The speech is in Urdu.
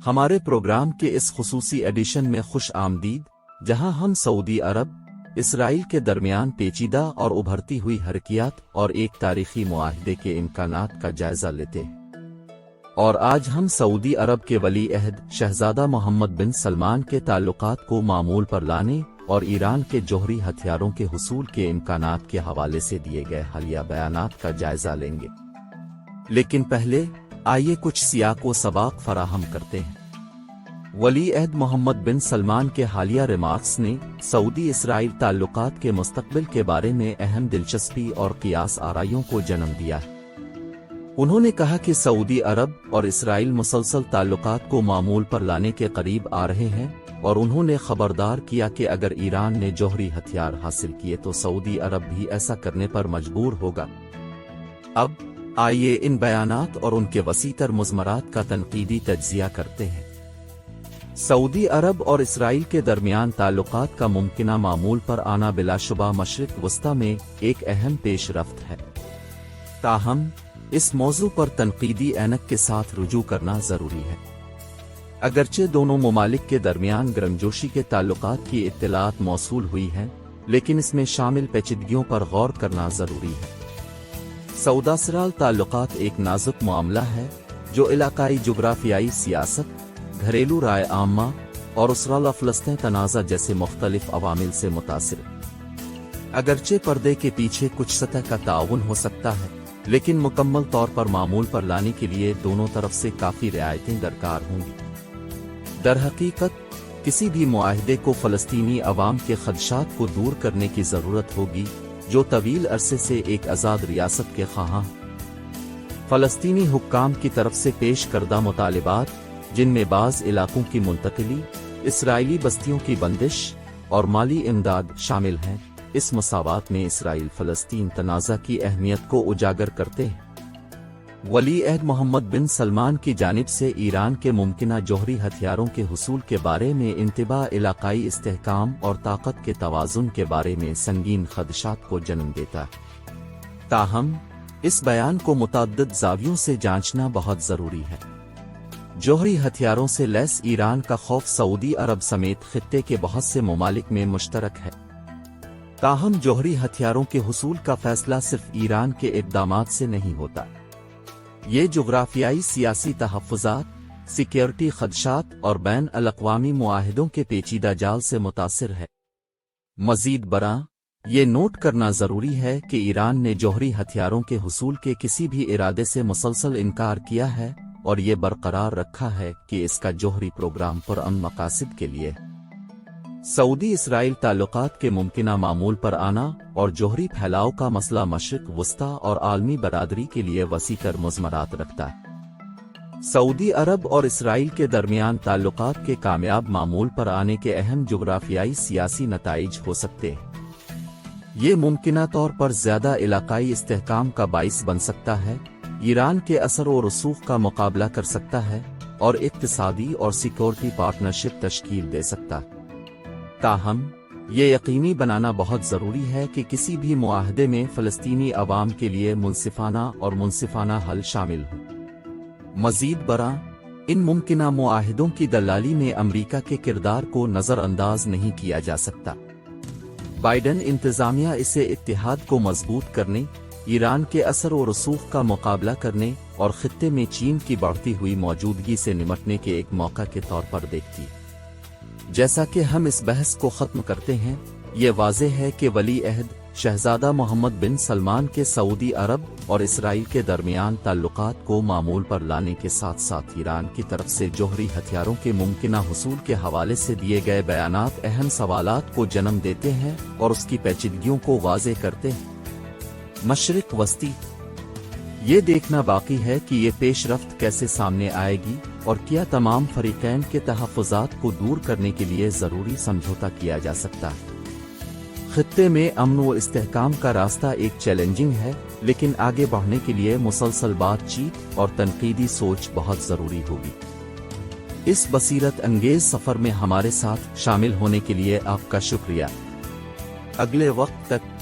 ہمارے پروگرام کے اس خصوصی ایڈیشن میں خوش آمدید، جہاں ہم سعودی عرب اسرائیل کے درمیان پیچیدہ اور ابھرتی ہوئی حرکیات اور ایک تاریخی معاہدے کے امکانات کا جائزہ لیتے ہیں۔ اور آج ہم سعودی عرب کے ولی عہد شہزادہ محمد بن سلمان کے تعلقات کو معمول پر لانے اور ایران کے جوہری ہتھیاروں کے حصول کے امکانات کے حوالے سے دیے گئے حالیہ بیانات کا جائزہ لیں گے۔ لیکن پہلے آئیے کچھ سیاق و سباق فراہم کرتے ہیں۔ ولی عہد محمد بن سلمان کے حالیہ ریمارکس نے سعودی اسرائیل تعلقات کے مستقبل کے بارے میں اہم دلچسپی اور قیاس آرائیوں کو جنم دیا ہے۔ انہوں نے کہا کہ سعودی عرب اور اسرائیل مسلسل تعلقات کو معمول پر لانے کے قریب آ رہے ہیں، اور انہوں نے خبردار کیا کہ اگر ایران نے جوہری ہتھیار حاصل کیے تو سعودی عرب بھی ایسا کرنے پر مجبور ہوگا۔ اب آئیے ان بیانات اور ان کے وسیع تر مضمرات کا تنقیدی تجزیہ کرتے ہیں۔ سعودی عرب اور اسرائیل کے درمیان تعلقات کا ممکنہ معمول پر آنا بلا شبہ مشرق وسطی میں ایک اہم پیش رفت ہے۔ تاہم اس موضوع پر تنقیدی اینک کے ساتھ رجوع کرنا ضروری ہے۔ اگرچہ دونوں ممالک کے درمیان گرمجوشی کے تعلقات کی اطلاعات موصول ہوئی ہیں، لیکن اس میں شامل پیچیدگیوں پر غور کرنا ضروری ہے۔ سعودی اسرائیل تعلقات ایک نازک معاملہ ہے جو علاقائی جغرافیائی سیاست، گھریلو رائے عامہ اور اسرائیل فلسطین تنازع جیسے مختلف عوامل سے متاثر ہے۔ اگرچہ پردے کے پیچھے کچھ سطح کا تعاون ہو سکتا ہے، لیکن مکمل طور پر معمول پر لانے کے لیے دونوں طرف سے کافی رعایتیں درکار ہوں گی۔ درحقیقت کسی بھی معاہدے کو فلسطینی عوام کے خدشات کو دور کرنے کی ضرورت ہوگی، جو طویل عرصے سے ایک آزاد ریاست کے خواہاں ہیں۔ فلسطینی حکام کی طرف سے پیش کردہ مطالبات، جن میں بعض علاقوں کی منتقلی، اسرائیلی بستیوں کی بندش اور مالی امداد شامل ہیں، اس مساوات میں اسرائیل فلسطین تنازع کی اہمیت کو اجاگر کرتے ہیں۔ ولی عہد محمد بن سلمان کی جانب سے ایران کے ممکنہ جوہری ہتھیاروں کے حصول کے بارے میں انتباہ علاقائی استحکام اور طاقت کے توازن کے بارے میں سنگین خدشات کو جنم دیتا ہے۔ تاہم اس بیان کو متعدد زاویوں سے جانچنا بہت ضروری ہے۔ جوہری ہتھیاروں سے لیس ایران کا خوف سعودی عرب سمیت خطے کے بہت سے ممالک میں مشترک ہے۔ تاہم جوہری ہتھیاروں کے حصول کا فیصلہ صرف ایران کے اقدامات سے نہیں ہوتا۔ یہ جغرافیائی سیاسی تحفظات، سیکیورٹی خدشات اور بین الاقوامی معاہدوں کے پیچیدہ جال سے متاثر ہے۔ مزید برآں، یہ نوٹ کرنا ضروری ہے کہ ایران نے جوہری ہتھیاروں کے حصول کے کسی بھی ارادے سے مسلسل انکار کیا ہے اور یہ برقرار رکھا ہے کہ اس کا جوہری پروگرام پرامن مقاصد کے لیے سعودی اسرائیل تعلقات کے ممکنہ معمول پر آنا اور جوہری پھیلاؤ کا مسئلہ مشرق وسطی اور عالمی برادری کے لیے وسیع تر مضمرات رکھتا ہے۔ سعودی عرب اور اسرائیل کے درمیان تعلقات کے کامیاب معمول پر آنے کے اہم جغرافیائی سیاسی نتائج ہو سکتے ہیں۔ یہ ممکنہ طور پر زیادہ علاقائی استحکام کا باعث بن سکتا ہے، ایران کے اثر و رسوخ کا مقابلہ کر سکتا ہے اور اقتصادی اور سیکورٹی پارٹنرشپ تشکیل دے سکتا ہے۔ تاہم یہ یقینی بنانا بہت ضروری ہے کہ کسی بھی معاہدے میں فلسطینی عوام کے لیے منصفانہ اور منصفانہ حل شامل ہو۔ مزید برآں، ان ممکنہ معاہدوں کی دلالی میں امریکہ کے کردار کو نظر انداز نہیں کیا جا سکتا۔ بائیڈن انتظامیہ اسے اتحاد کو مضبوط کرنے، ایران کے اثر و رسوخ کا مقابلہ کرنے اور خطے میں چین کی بڑھتی ہوئی موجودگی سے نمٹنے کے ایک موقع کے طور پر دیکھتی ہے۔ جیسا کہ ہم اس بحث کو ختم کرتے ہیں، یہ واضح ہے کہ ولی عہد شہزادہ محمد بن سلمان کے سعودی عرب اور اسرائیل کے درمیان تعلقات کو معمول پر لانے کے ساتھ ساتھ ایران کی طرف سے جوہری ہتھیاروں کے ممکنہ حصول کے حوالے سے دیے گئے بیانات اہم سوالات کو جنم دیتے ہیں اور اس کی پیچیدگیوں کو واضح کرتے ہیں۔ مشرق وسطی، یہ دیکھنا باقی ہے کہ یہ پیش رفت کیسے سامنے آئے گی اور کیا تمام فریقین کے تحفظات کو دور کرنے کے لیے ضروری سمجھوتا کیا جا سکتا ہے۔ خطے میں امن و استحکام کا راستہ ایک چیلنجنگ ہے، لیکن آگے بڑھنے کے لیے مسلسل بات چیت اور تنقیدی سوچ بہت ضروری ہوگی۔ اس بصیرت انگیز سفر میں ہمارے ساتھ شامل ہونے کے لیے آپ کا شکریہ۔ اگلے وقت تک